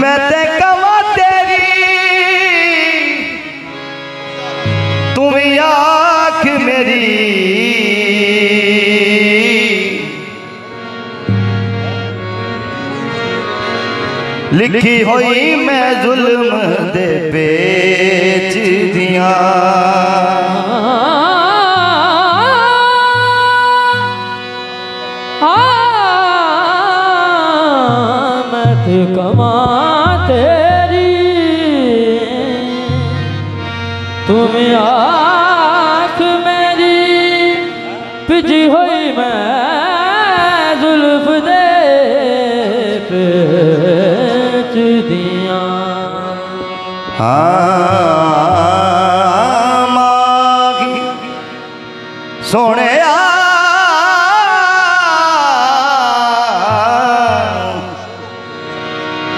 मैं ते कमा तेरी तुम आँख मेरी लिखी हुई मैं जुल्म दे बेच दिया कमा तेरी तुम आँख मेरी पिजी हुई मैं जुल्फ दे बेच दिया। मागी सोने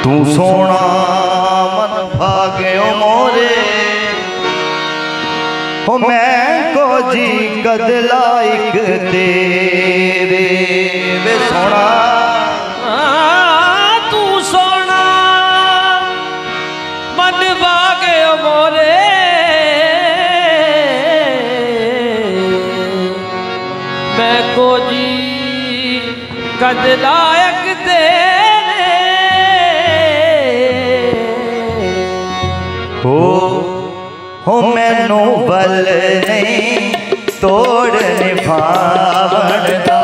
तू सोना मन भाग्यो मोरे हो मैं को जी कद लाइक तेरे वे सोना तू सोना मन भाग्यो मोरे मैं को जी कद लायक तेरे हो मैनू बल नहीं तोड़ निभावण दा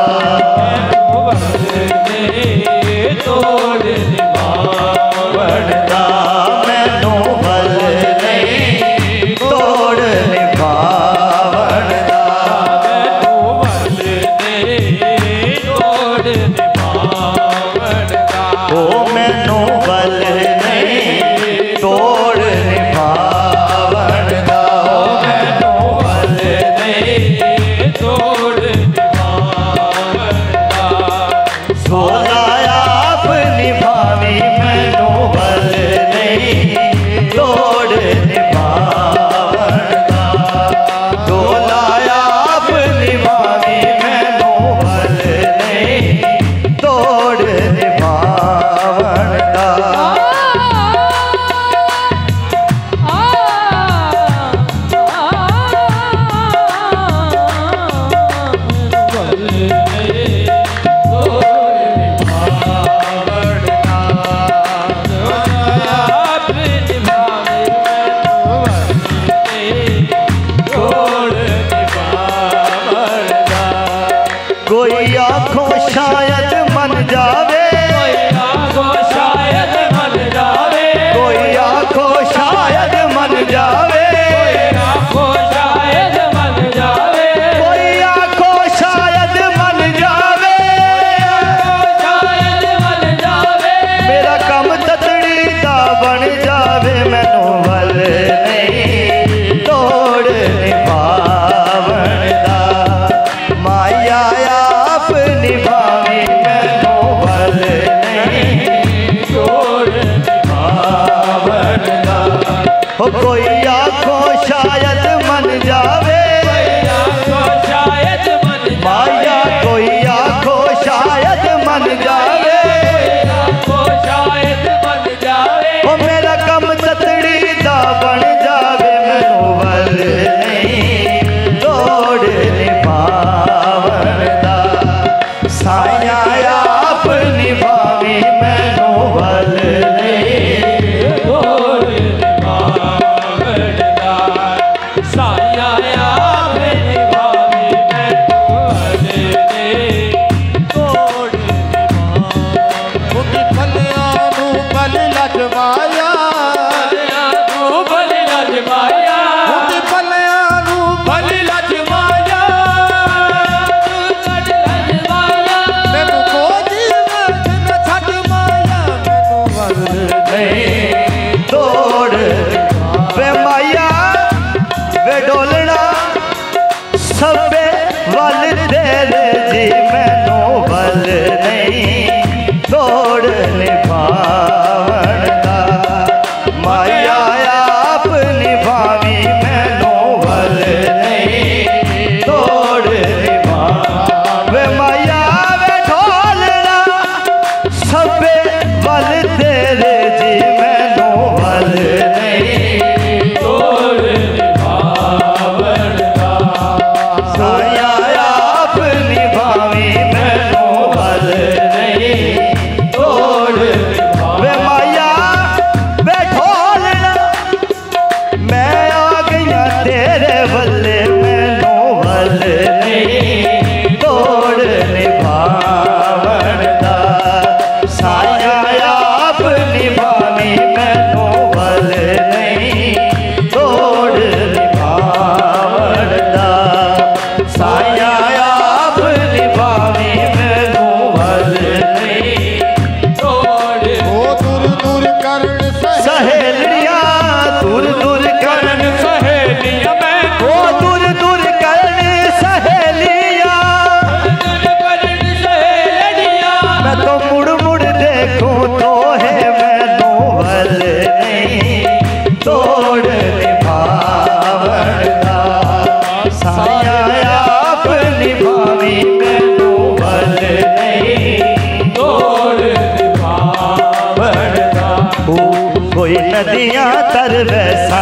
तोड़ निभावण दा मैनू बल नहीं तोड़ निभावण दा तोड़ निभावण दा ओ मैनू बल नहीं तोड़ कोई आँखों शायद मन जावे कोई आँखों शायद मन जावे कोई आँखों शायद मन जावे कोई आँखों शायद मन जावे कोई आँखों शायद मन जावे शायद मन जावे मेरा कम ततड़ी दा बन जावे मैनू बल नहीं तोड़ निभावण दा माया निभावी मैनू बल नहीं सबे वल तेरे जी मैनू वल नहीं तोड़ निभावन दा माया आप निभावी मैनू वल नहीं तोड़ निभावे माया वे ढोलना सबे वल तेरे जी मैनू वल नहीं तोड़ निभावन दा साया आप निभावी मैनू वल नहीं तोड़ वे माया वे ढोलना मैं आ गईया तेरे वल्ले मैनू वल नहीं तोड़ निभावन दा साया आप निभावी मैनू वल नहीं तोड़ निभावन दा साया आप निभावी मैनू वल नहीं तोड़ ओ दूर दूर करण सहेलियां दूर दूर करण सहेलियां मैं ओ दूर दूर करण सहेलियां करण सहेलियां मैं तो मुड़ मुड़ देखूं तो है मैनू वल नहीं तोड़ निभावन दा साया आप निभावी मैनू वल नहीं तोड़ निभावन दा कोई नदियां तर वैसा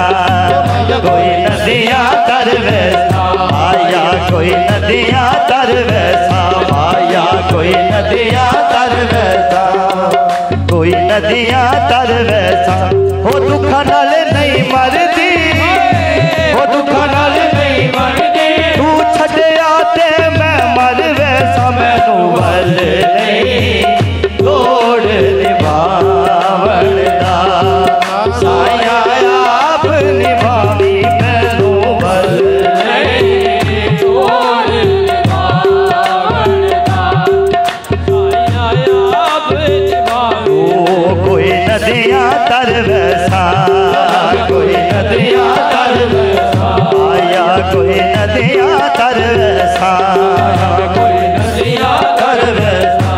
कोई नदियां तर वैसा आया कोई नदियां तर वैसा आया कोई नदियां तर वैसा कोई नदियां तर वैसा हो दुखा नाल नहीं मरदी हो दुखा नाल नहीं मरदी तू छड़िया ते मैं मर वैसा मैनू वल नहीं तोड़ निभावन दा साया आप निभावी मैनू वल नहीं तोड़ निभावन दा साया आप निभावी ओ कोई नदियां तर वैसा कोई नदियां तर वैसा आया कोई नदियां तर वैसा कोई नदियां तर वैसा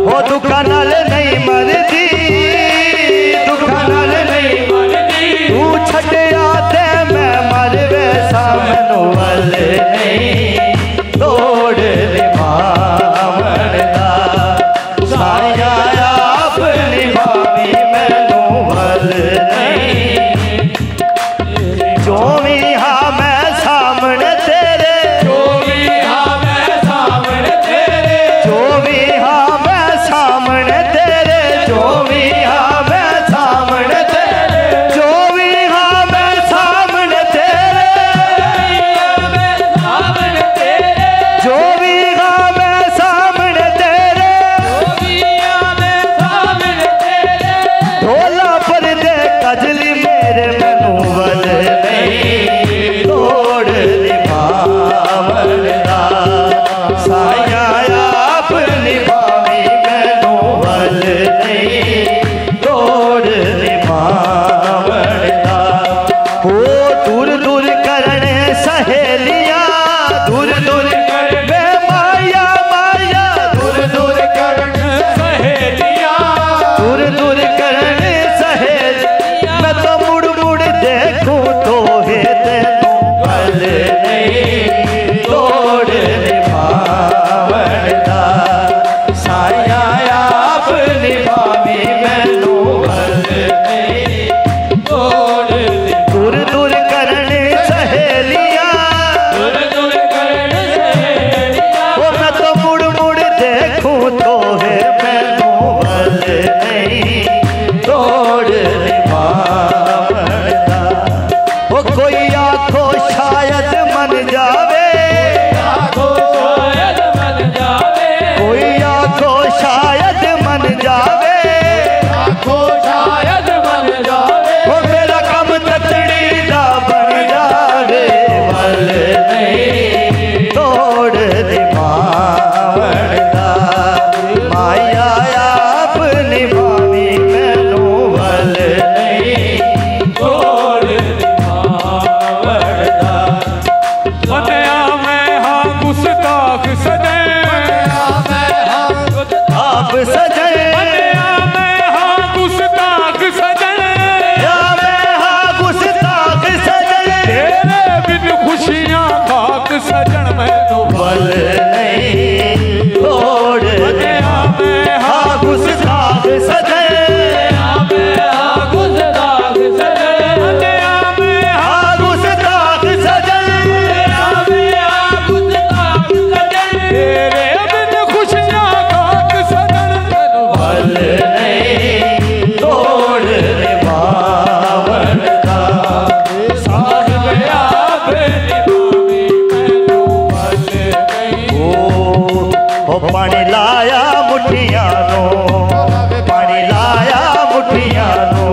हो दुखा नाल नहीं मरदी दुखा नाल नहीं मरदी तू छड़िया ते मैं मर वैसा मैनू वल नहीं तोड़ निभावन दा साया आप निभावी मैनू वल नहीं जो भी हाँ मैं सामने तेरे जो भी हाँ मैं सामने पानी लाया मुठियां नो, पानी लाया मुठियां नो,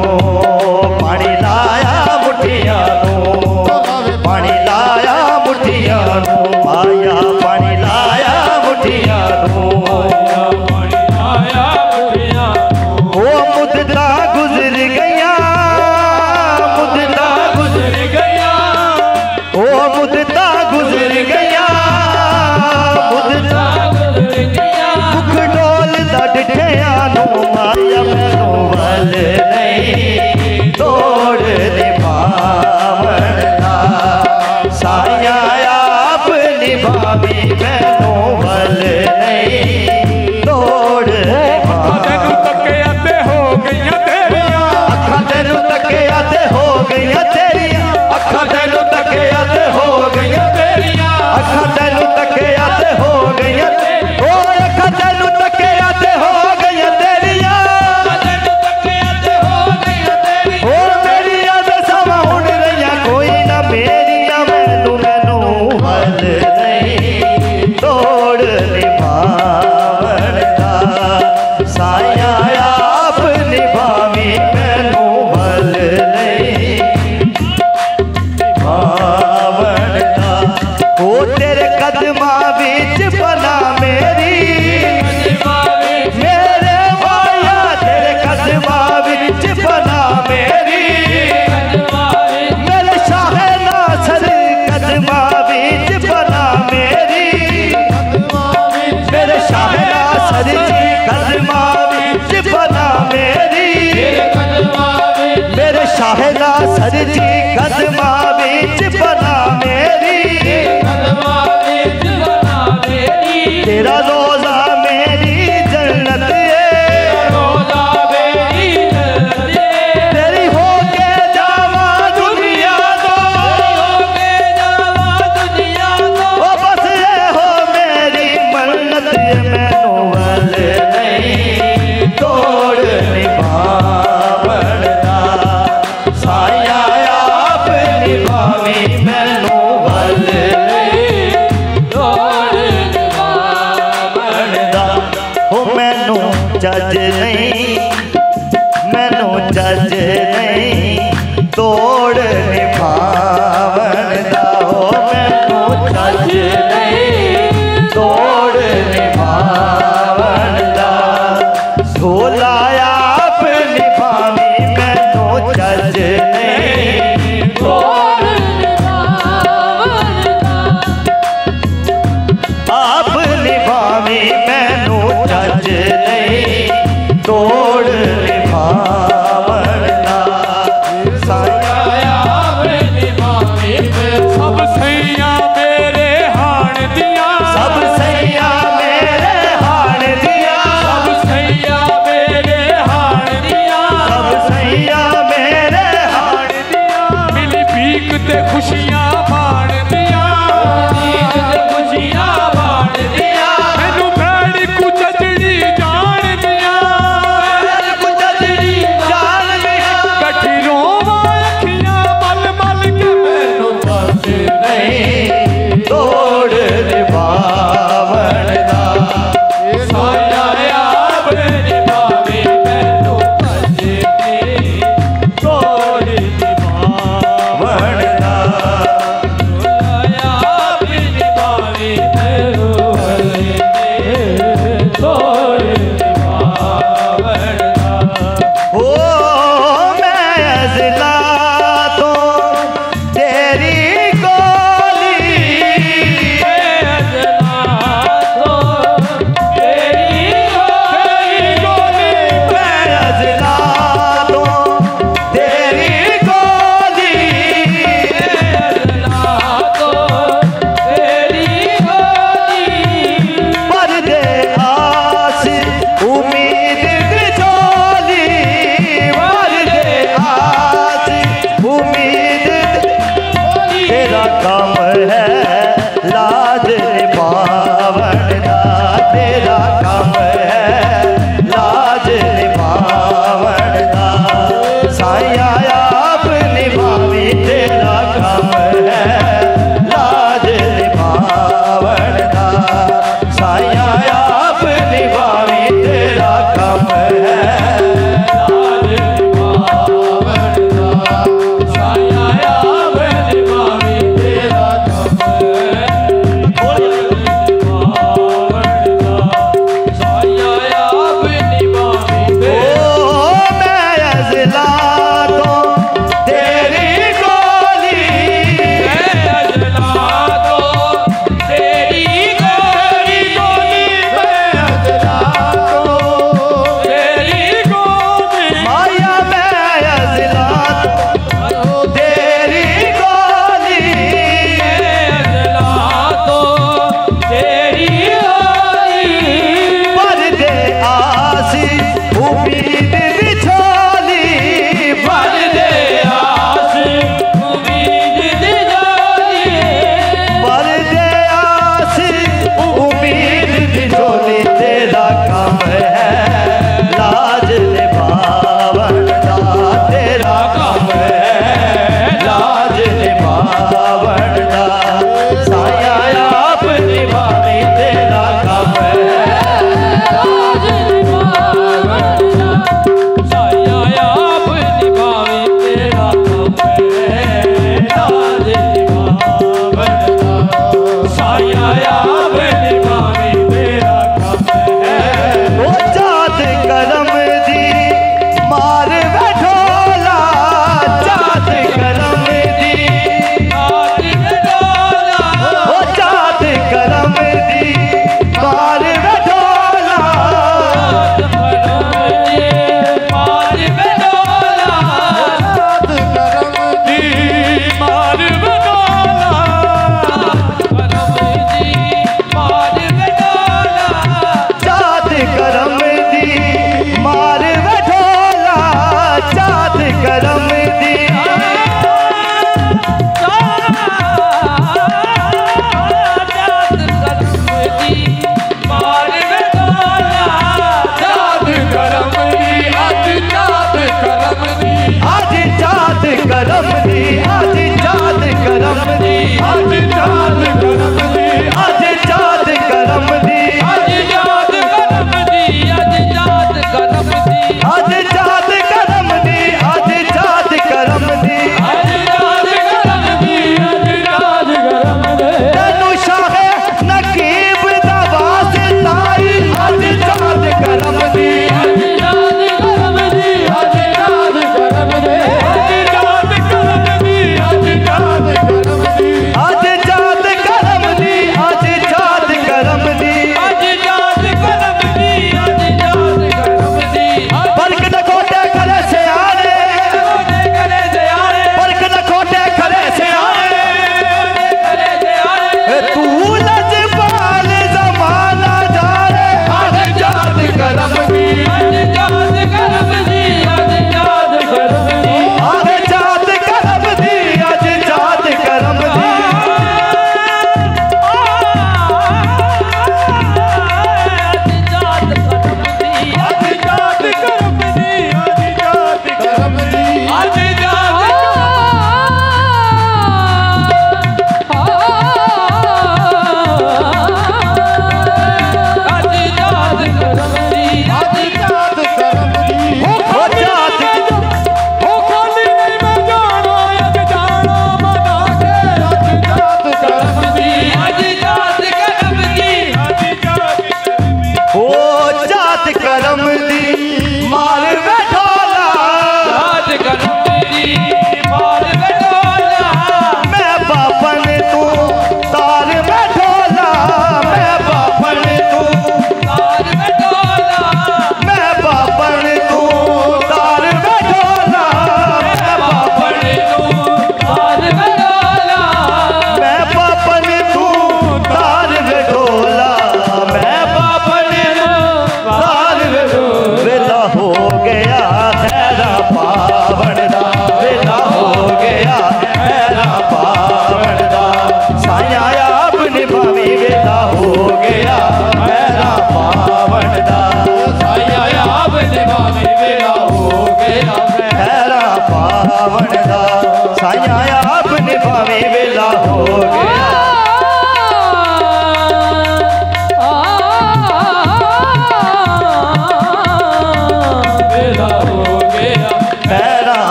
पानी लाया मुठियां नो, पानी लाया मुठियां नो, आया पानी लाया मुठियां नो, पानी लाया मुठियां नो। ओ मुद्दा गुजर गया, मुद्दा गुजर गया, ओ मुद्दा गुजर गया, मुद्दा गुजर गया। मुख डोल दा डिठिया नो, माया मैनू वल नहीं तोड़ निभावन दा, साया आप निभावी मैनू वल नहीं तोड़ तेनू तकिया ते हो गईयां तेरियां, अखां तेनू तकिया ते हो गईयां तेरियां, अखां तेनू तकिया ते हो गईयां तेरियां, अखां तेनू तकिया ते हो गईयां, ओ अखां तेनू तकिया ते हो गईयां तेरियां, तेनू तकिया ते हो गईयां तेरियां। ओ मेरियां ते समा हुण रहियां, कोई ना मेरियां मैनू मैनू वल नहीं तोड़ निभावन दा, साया आप निभावी मैनू वल नहीं निभावन दा, ओ तेरे कदमां विच बना मेरी, मेरे माया तेरे कदमां विच बना मेरी, मेरे शाह नासर कदमां विच बना मेरी, मेरे शाह नासर जी कदमां विच बना मेरी, मेरे शाह नासर जी कदमां विच बना मेरी, तेरा रोजा मेरी जन्नत तेरी हो के जावा दुनिया दो, ओ बस ये हो मेरी मन्नत, मैनू वल नहीं तोड़ निभावन दा, साया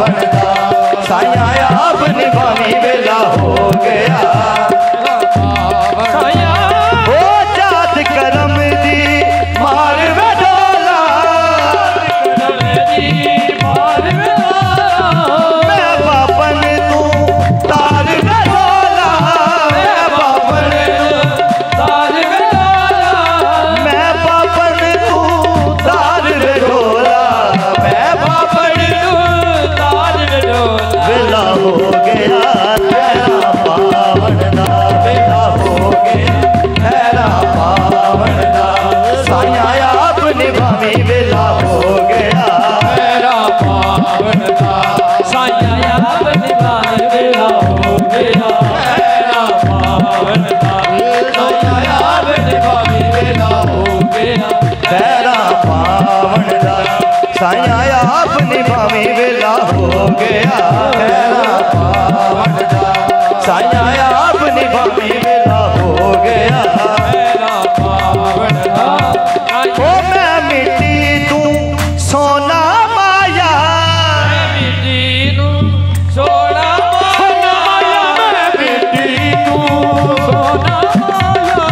पावन दा साया आप निभावी वेला हो गया साया ओ जात करम दी मार वेडोला मैं बापन तू तार वेडोला मैं बापन मैं बापन तू तार वेडोला मैं बापन वेला हो गया तेरा पावन दा वेला हो गया तेरा पावन दा साया आप निभावी वेला हो गया मेरा पावन था साया आप निभाने वेला हो गया मेरा पावन था साया आप निभाने वेला हो गया तेरा पावन दा साया आप निभावी वेला हो गया तेरा पावन दा साया आप निभावी वेला हो गया मेरा पावन था ओ मैं मिट्टी तू सोना माया मिट्टी नू सोना माया मैं मिट्टी तू सोना माया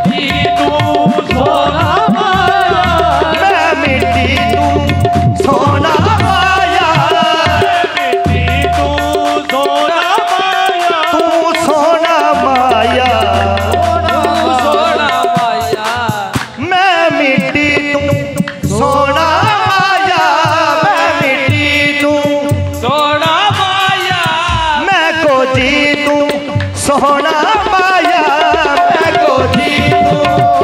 मिट्टी तू सोना माया मैं मिट्टी तू सोना माया मिट्टी तू सोना माया तू सोना माया सोना माया मैं मिट्टी तू सोना माया मैं मिट्टी तू सोना माया मैं कोजी तू सोना माया मैं कोजी तू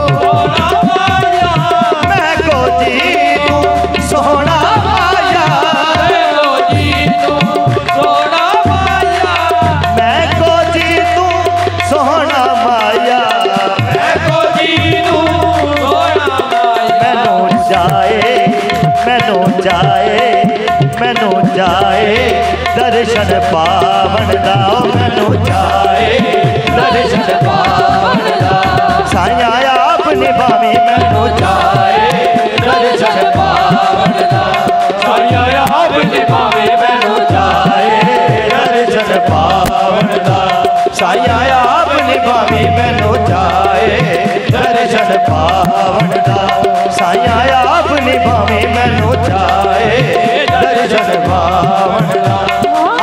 सोना माया मैं कोजी तू सोना माया लो जी तू सोना माया मैं कोजी तू सोना माया मैं को जी तू सोना माया मैनू जाए दर्शन पावन दा मैनू जाए दर्शन पावन दा साया आप निभावी मैनू जाए दर्शन पावन दा साया आप निभावे मैनू जाए दर्शन पावन दा साया आप निभावी मैनू जाए दर्शन पावन दा साया आप निभावी मैनू जाए दर्शन पावन दा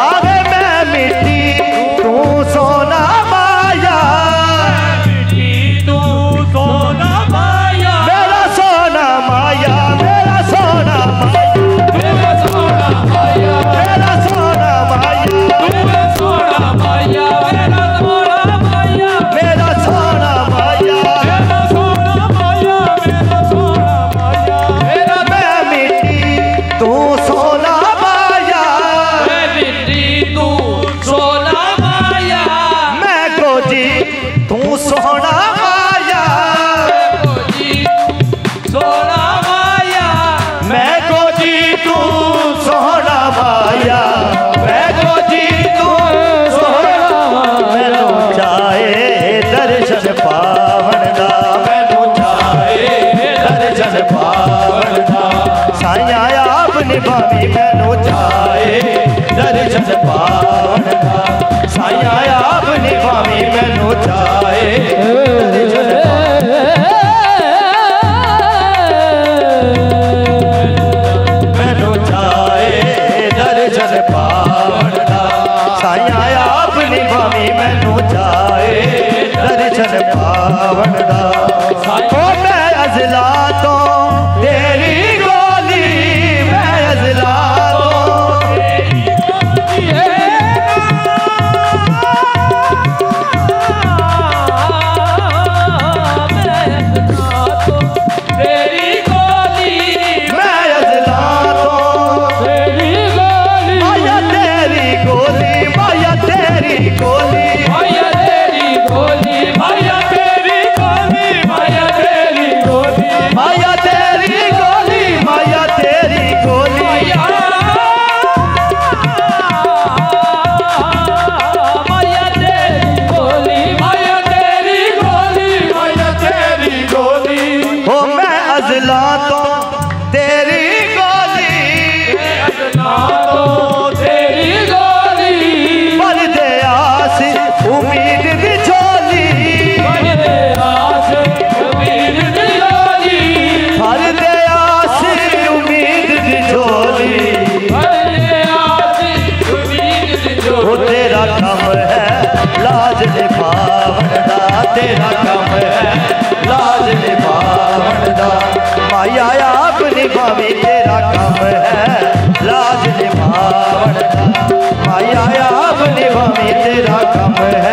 आवे मैं मिट्टी तू सोना माया मिट्टी तू सोना माया मेरा सोना माया मेरा सोना माया मेरा सोना माया मेरा सोना माया मेरा सोना माया मेरा सोना माया मेरा सोना माया मेरा सोना माया मेरा सोना माया मेरा मैं मिट्टी तू सोना माया मैं मिट्टी तू सोना माया मैं कोजी तू सोना माया को जी सोना माया मैं कोजी तू सोना माया मैं कोजी तू सोना मैनू जाए दर्शन पावन दा मैनू जाए दर्शन पावन दा साया आप निभावी मैनू जाए दर्शन पावन दा साया आप निभावी मैनू जाए दर्शन मैनू जाए दर्शन पावन दा साया आप निभावी मैनू जाए दर्शन पावन दा ओ मैं अजला तो तेरी गोली मैं अजला तो मैं अजला तो माया तेरी गोली माया तेरी गोली तेरा कम है लाज निभावन दा माया आप निभावी तेरा कम है लाज निभावन दा माया आप निभावी तेरा कम है